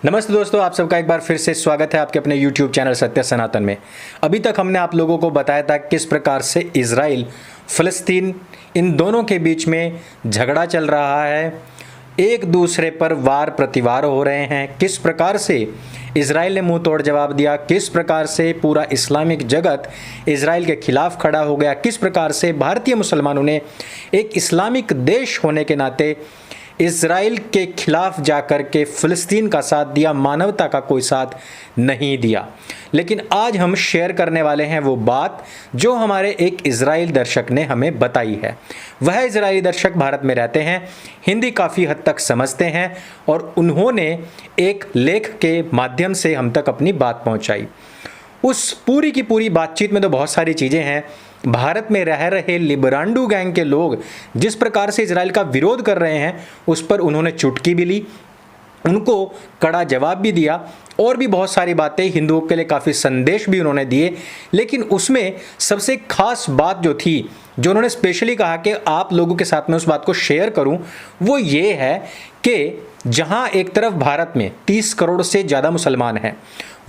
नमस्ते दोस्तों, आप सबका एक बार फिर से स्वागत है आपके अपने YouTube चैनल सत्य सनातन में। अभी तक हमने आप लोगों को बताया था किस प्रकार से इजराइल फ़लस्तीन इन दोनों के बीच में झगड़ा चल रहा है, एक दूसरे पर वार प्रतिवार हो रहे हैं, किस प्रकार से इजराइल ने मुंह तोड़ जवाब दिया, किस प्रकार से पूरा इस्लामिक जगत इजराइल के खिलाफ खड़ा हो गया, किस प्रकार से भारतीय मुसलमानों ने एक इस्लामिक देश होने के नाते इजराइल के खिलाफ जाकर के फ़लस्तीन का साथ दिया, मानवता का कोई साथ नहीं दिया। लेकिन आज हम शेयर करने वाले हैं वो बात जो हमारे एक इजराइल दर्शक ने हमें बताई है। वह इजरायली दर्शक भारत में रहते हैं, हिंदी काफ़ी हद तक समझते हैं और उन्होंने एक लेख के माध्यम से हम तक अपनी बात पहुंचाई। उस पूरी की पूरी बातचीत में तो बहुत सारी चीज़ें हैं। भारत में रह रहे लिबरांडू गैंग के लोग जिस प्रकार से इजराइल का विरोध कर रहे हैं उस पर उन्होंने चुटकी भी ली, उनको कड़ा जवाब भी दिया और भी बहुत सारी बातें, हिंदुओं के लिए काफ़ी संदेश भी उन्होंने दिए। लेकिन उसमें सबसे खास बात जो थी, जो उन्होंने स्पेशली कहा कि आप लोगों के साथ में उस बात को शेयर करूं, वो ये है कि जहां एक तरफ भारत में 30 करोड़ से ज़्यादा मुसलमान हैं,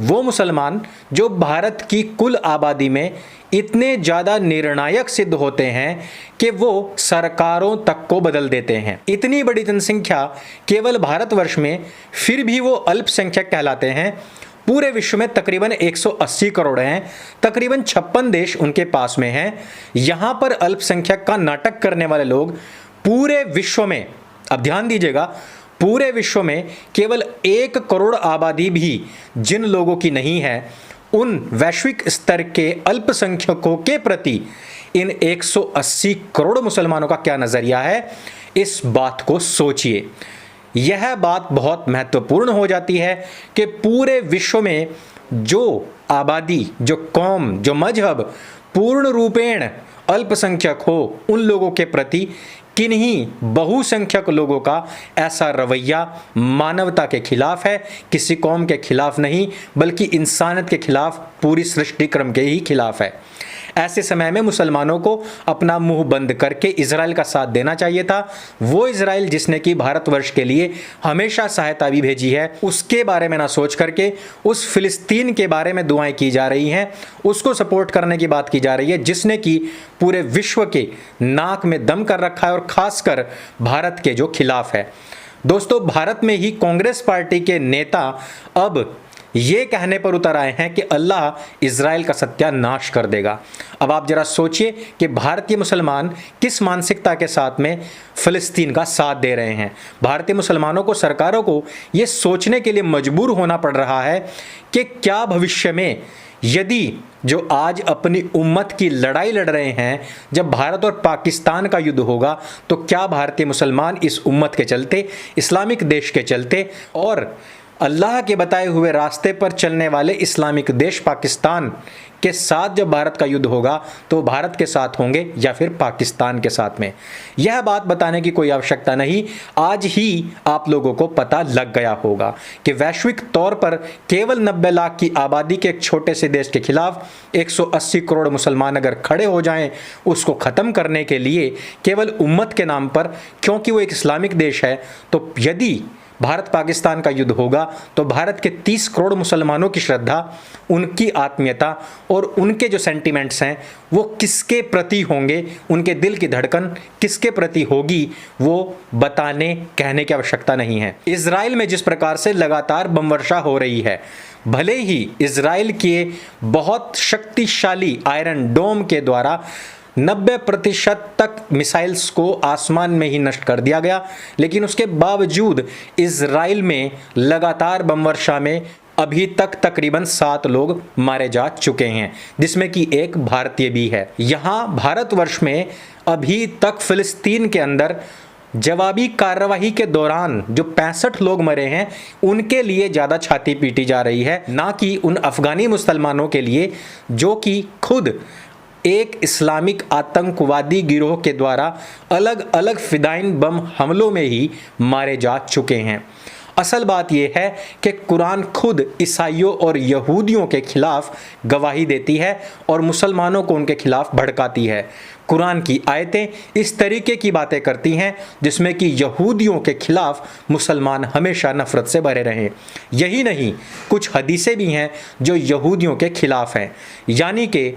वो मुसलमान जो भारत की कुल आबादी में इतने ज़्यादा निर्णायक सिद्ध होते हैं कि वो सरकारों तक को बदल देते हैं। इतनी बड़ी जनसंख्या केवल भारतवर्ष में, फिर भी वो अल्पसंख्यक कहलाते हैं। पूरे विश्व में तकरीबन 180 करोड़ हैं, तकरीबन 56 देश उनके पास में हैं। यहाँ पर अल्पसंख्यक का नाटक करने वाले लोग पूरे विश्व में, अब ध्यान दीजिएगा, पूरे विश्व में केवल 1 करोड़ आबादी भी जिन लोगों की नहीं है, उन वैश्विक स्तर के अल्पसंख्यकों के प्रति इन 180 करोड़ मुसलमानों का क्या नज़रिया है, इस बात को सोचिए। यह बात बहुत महत्वपूर्ण हो जाती है कि पूरे विश्व में जो आबादी, जो कौम, जो मजहब पूर्ण रूपेण अल्पसंख्यक हो, उन लोगों के प्रति किन्हीं बहुसंख्यक लोगों का ऐसा रवैया मानवता के खिलाफ है, किसी कौम के खिलाफ नहीं, बल्कि इंसानियत के खिलाफ, पूरी सृष्टि क्रम के ही खिलाफ है। ऐसे समय में मुसलमानों को अपना मुंह बंद करके इजराइल का साथ देना चाहिए था। वो इजराइल जिसने कि भारतवर्ष के लिए हमेशा सहायता भी भेजी है, उसके बारे में ना सोच करके उस फिलिस्तीन के बारे में दुआएं की जा रही हैं, उसको सपोर्ट करने की बात की जा रही है, जिसने कि पूरे विश्व के नाक में दम कर रखा है और खासकर भारत के जो खिलाफ है। दोस्तों, भारत में ही कांग्रेस पार्टी के नेता अब ये कहने पर उतर आए हैं कि अल्लाह इजराइल का सत्यानाश कर देगा। अब आप जरा सोचिए कि भारतीय मुसलमान किस मानसिकता के साथ में फ़लस्तीन का साथ दे रहे हैं। भारतीय मुसलमानों को, सरकारों को ये सोचने के लिए मजबूर होना पड़ रहा है कि क्या भविष्य में यदि जो आज अपनी उम्मत की लड़ाई लड़ रहे हैं, जब भारत और पाकिस्तान का युद्ध होगा, तो क्या भारतीय मुसलमान इस उम्मत के चलते, इस्लामिक देश के चलते और अल्लाह के बताए हुए रास्ते पर चलने वाले इस्लामिक देश पाकिस्तान के साथ जब भारत का युद्ध होगा, तो भारत के साथ होंगे या फिर पाकिस्तान के साथ में? यह बात बताने की कोई आवश्यकता नहीं, आज ही आप लोगों को पता लग गया होगा कि वैश्विक तौर पर केवल 90 लाख की आबादी के एक छोटे से देश के खिलाफ 180 करोड़ मुसलमान अगर खड़े हो जाएं उसको ख़त्म करने के लिए, केवल उम्मत के नाम पर, क्योंकि वो एक इस्लामिक देश है, तो यदि भारत पाकिस्तान का युद्ध होगा तो भारत के 30 करोड़ मुसलमानों की श्रद्धा, उनकी आत्मीयता और उनके जो सेंटिमेंट्स हैं वो किसके प्रति होंगे, उनके दिल की धड़कन किसके प्रति होगी, वो बताने कहने की आवश्यकता नहीं है। इजराइल में जिस प्रकार से लगातार बम वर्षा हो रही है, भले ही इजराइल के बहुत शक्तिशाली आयरन डोम के द्वारा 90% तक मिसाइल्स को आसमान में ही नष्ट कर दिया गया, लेकिन उसके बावजूद इजराइल में लगातार बम वर्षा में अभी तक तकरीबन 7 लोग मारे जा चुके हैं, जिसमें कि एक भारतीय भी है। यहाँ भारतवर्ष में अभी तक फिलिस्तीन के अंदर जवाबी कार्रवाई के दौरान जो 65 लोग मरे हैं, उनके लिए ज़्यादा छाती पीटी जा रही है, ना कि उन अफगानी मुसलमानों के लिए जो कि खुद एक इस्लामिक आतंकवादी गिरोह के द्वारा अलग अलग फिदाइन बम हमलों में ही मारे जा चुके हैं। असल बात यह है कि कुरान खुद ईसाइयों और यहूदियों के खिलाफ गवाही देती है और मुसलमानों को उनके खिलाफ भड़काती है। कुरान की आयतें इस तरीके की बातें करती हैं जिसमें कि यहूदियों के खिलाफ मुसलमान हमेशा नफरत से भरे रहें। यही नहीं, कुछ हदीसें भी हैं जो यहूदियों के खिलाफ हैं। यानी कि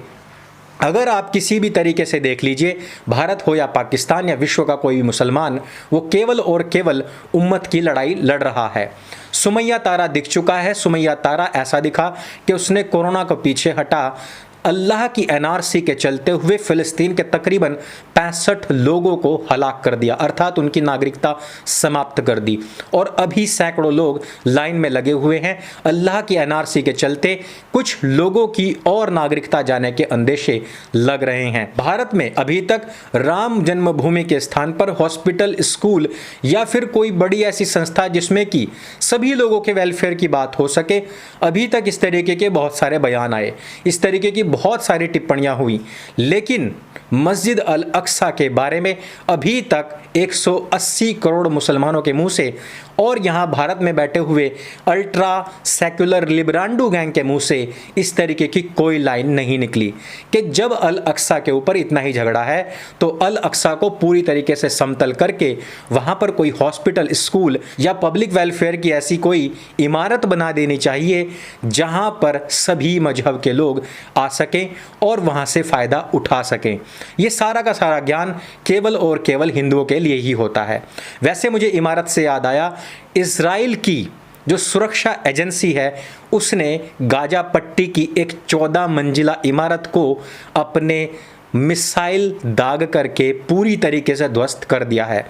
अगर आप किसी भी तरीके से देख लीजिए, भारत हो या पाकिस्तान या विश्व का कोई भी मुसलमान, वो केवल और केवल उम्मत की लड़ाई लड़ रहा है। सुमैया तारा दिख चुका है। सुमैया तारा ऐसा दिखा कि उसने कोरोना को पीछे हटा अल्लाह की एनआरसी के चलते हुए फ़िलिस्तीन के तकरीबन 65 लोगों को हलाक कर दिया, अर्थात उनकी नागरिकता समाप्त कर दी। और अभी सैकड़ों लोग लाइन में लगे हुए हैं। अल्लाह की एनआरसी के चलते कुछ लोगों की और नागरिकता जाने के अंदेशे लग रहे हैं। भारत में अभी तक राम जन्मभूमि के स्थान पर हॉस्पिटल, स्कूल या फिर कोई बड़ी ऐसी संस्था जिसमें कि सभी लोगों के वेलफेयर की बात हो सके, अभी तक इस तरीके के बहुत सारे बयान आए, इस तरीके की बहुत सारी टिप्पणियां हुई, लेकिन मस्जिद अल अक्सा के बारे में अभी तक 180 करोड़ मुसलमानों के मुंह से और यहाँ भारत में बैठे हुए अल्ट्रा सेक्युलर लिबरांडू गैंग के मुंह से इस तरीके की कोई लाइन नहीं निकली कि जब अल अक्सा के ऊपर इतना ही झगड़ा है तो अल अक्सा को पूरी तरीके से समतल करके वहाँ पर कोई हॉस्पिटल, स्कूल या पब्लिक वेलफेयर की ऐसी कोई इमारत बना देनी चाहिए जहाँ पर सभी मजहब के लोग आ सकें और वहाँ से फ़ायदा उठा सकें। ये सारा का सारा ज्ञान केवल और केवल हिंदुओं के लिए ही होता है। वैसे मुझे इमारत से याद आया, इज़राइल की जो सुरक्षा एजेंसी है उसने गाजा पट्टी की एक 14 मंजिला इमारत को अपने मिसाइल दाग करके पूरी तरीके से ध्वस्त कर दिया है,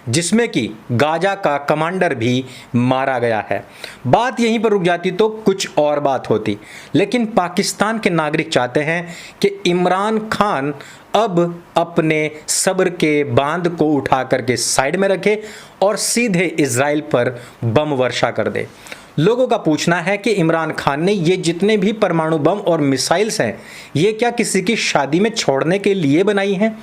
जिसमें कि गाजा का कमांडर भी मारा गया है। बात यहीं पर रुक जाती तो कुछ और बात होती, लेकिन पाकिस्तान के नागरिक चाहते हैं कि इमरान खान अब अपने सब्र के बांध को उठा करके साइड में रखे और सीधे इजराइल पर बम वर्षा कर दे। लोगों का पूछना है कि इमरान खान ने ये जितने भी परमाणु बम और मिसाइल्स हैं, ये क्या किसी की शादी में छोड़ने के लिए बनाई हैं?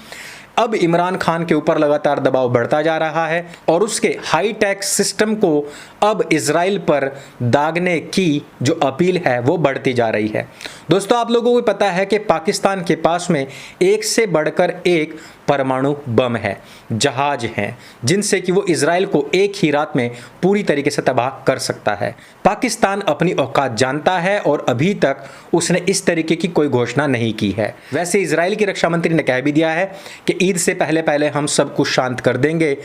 अब इमरान खान के ऊपर लगातार दबाव बढ़ता जा रहा है और उसके हाई टेक सिस्टम को अब इजराइल पर दागने की जो अपील है वो बढ़ती जा रही है। दोस्तों, आप लोगों को पता है कि पाकिस्तान के पास में एक से बढ़कर एक परमाणु बम है, जहाज हैं, जिनसे कि वो इजराइल को एक ही रात में पूरी तरीके से तबाह कर सकता है। पाकिस्तान अपनी औकात जानता है और अभी तक उसने इस तरीके की कोई घोषणा नहीं की है। वैसे इजराइल की रक्षा मंत्री ने कह भी दिया है कि ईद से पहले पहले हम सब कुछ शांत कर देंगे।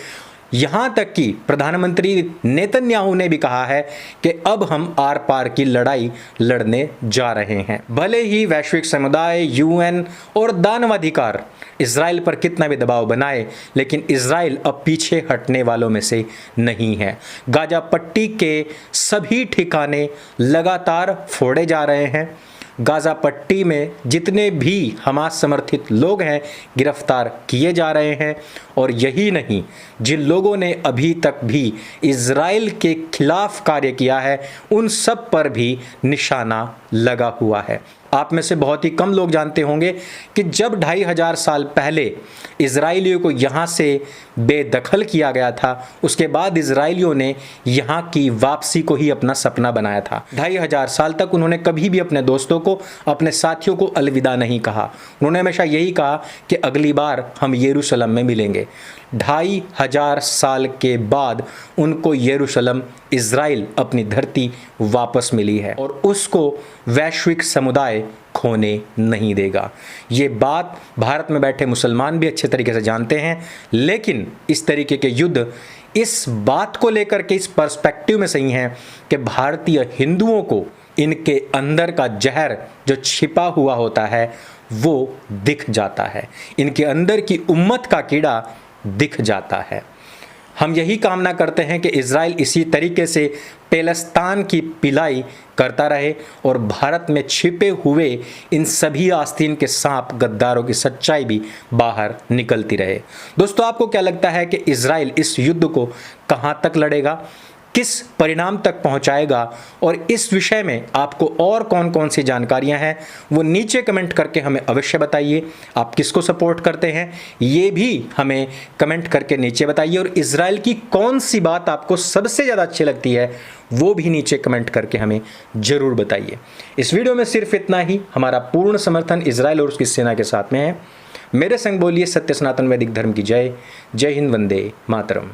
यहाँ तक कि प्रधानमंत्री नेतन्याहू ने भी कहा है कि अब हम आर पार की लड़ाई लड़ने जा रहे हैं। भले ही वैश्विक समुदाय, यूएन और दानवाधिकार इजराइल पर कितना भी दबाव बनाए, लेकिन इजराइल अब पीछे हटने वालों में से नहीं है। गाजा पट्टी के सभी ठिकाने लगातार फोड़े जा रहे हैं। गाजा पट्टी में जितने भी हमास समर्थित लोग हैं गिरफ्तार किए जा रहे हैं। और यही नहीं, जिन लोगों ने अभी तक भी इजराइल के खिलाफ कार्य किया है उन सब पर भी निशाना लगा हुआ है। आप में से बहुत ही कम लोग जानते होंगे कि जब 2500 साल पहले इजराइलियों को यहाँ से बेदखल किया गया था, उसके बाद इजराइलियों ने यहाँ की वापसी को ही अपना सपना बनाया था। 2500 साल तक उन्होंने कभी भी अपने दोस्तों को, अपने साथियों को अलविदा नहीं कहा। उन्होंने हमेशा यही कहा कि अगली बार हम यरूशलेम में मिलेंगे। 2500 साल के बाद उनको यरूशलेम, इजराइल, अपनी धरती वापस मिली है और उसको वैश्विक समुदाय खोने नहीं देगा। ये बात भारत में बैठे मुसलमान भी अच्छे तरीके से जानते हैं, लेकिन इस तरीके के युद्ध इस बात को लेकर के इस पर्सपेक्टिव में सही हैं कि भारतीय हिंदुओं को इनके अंदर का जहर जो छिपा हुआ होता है वो दिख जाता है, इनके अंदर की उम्मत का कीड़ा दिख जाता है। हम यही कामना करते हैं कि इजराइल इसी तरीके से पैलेस्तान की पिलाई करता रहे और भारत में छिपे हुए इन सभी आस्तीन के सांप गद्दारों की सच्चाई भी बाहर निकलती रहे। दोस्तों, आपको क्या लगता है कि इजराइल इस युद्ध को कहां तक लड़ेगा? किस परिणाम तक पहुंचाएगा, और इस विषय में आपको और कौन कौन सी जानकारियां हैं वो नीचे कमेंट करके हमें अवश्य बताइए। आप किसको सपोर्ट करते हैं ये भी हमें कमेंट करके नीचे बताइए, और इजराइल की कौन सी बात आपको सबसे ज़्यादा अच्छी लगती है वो भी नीचे कमेंट करके हमें ज़रूर बताइए। इस वीडियो में सिर्फ इतना ही। हमारा पूर्ण समर्थन इजराइल और उसकी सेना के साथ में है। मेरे संग बोलिए सत्य सनातन वैदिक धर्म की जय। जय हिंद, वंदे मातरम।